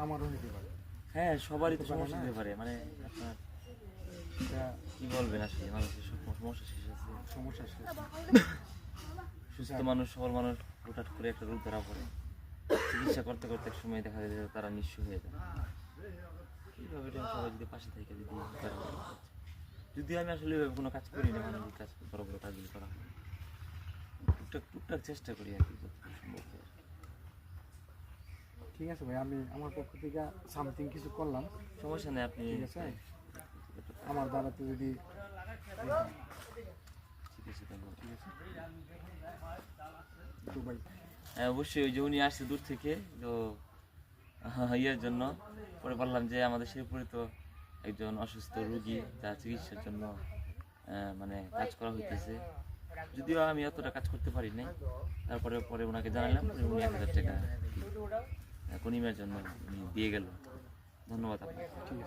আমারও হতে পারে। হ্যাঁ, সবারই তো হতে পারে সমস্যা না? হতে পারে, মানে আপনার এটা কি বলবেন আসলে, মানুষের সব সমস্যা শেষ আছে। সমস্যা শেষ। সুস্থ মানুষ, সবল মানুষ হঠাৎ করে একটা রোগ ধরা পড়ে, চিকিৎসা করতে করতে এক সময় দেখা যায় যে তারা নিঃস্ব হয়ে যায়। এইভাবে এটা সবাই যদি পাশে থেকে যদি করে, যদিও আমি আসলে ওইভাবে কোনো কাজ করি না, মানে কাজ বড় বড় কাজগুলো করা হয়, টুকটাক টুকটাক চেষ্টা করি আর কি, যতটুকু সম্ভব হয়। ঠিক আছে ভাই, আমি আমার পক্ষ থেকে সামথিং কিছু করলাম। সমস্যা নেই, আপনি ঠিক আছে, আমার দ্বারাতে যদি ঠিক আছে তাহলে। ঠিক আছে তো ভাই। হ্যাঁ অবশ্যই, ওই যে উনি আসছে দূর থেকে তো ইয়ের জন্য, পরে বললাম যে আমাদের শেরপুরে তো একজন অসুস্থ রোগী, যার চিকিৎসার জন্য মানে কাজ করা হইতেছে, যদিও আমি অতটা কাজ করতে পারি নাই, তারপরে পরে ওনাকে জানালাম, উনি 1000 টাকা কনিমের জন্য উনি দিয়ে গেল। ধন্যবাদ আপনাকে। ঠিক আছে।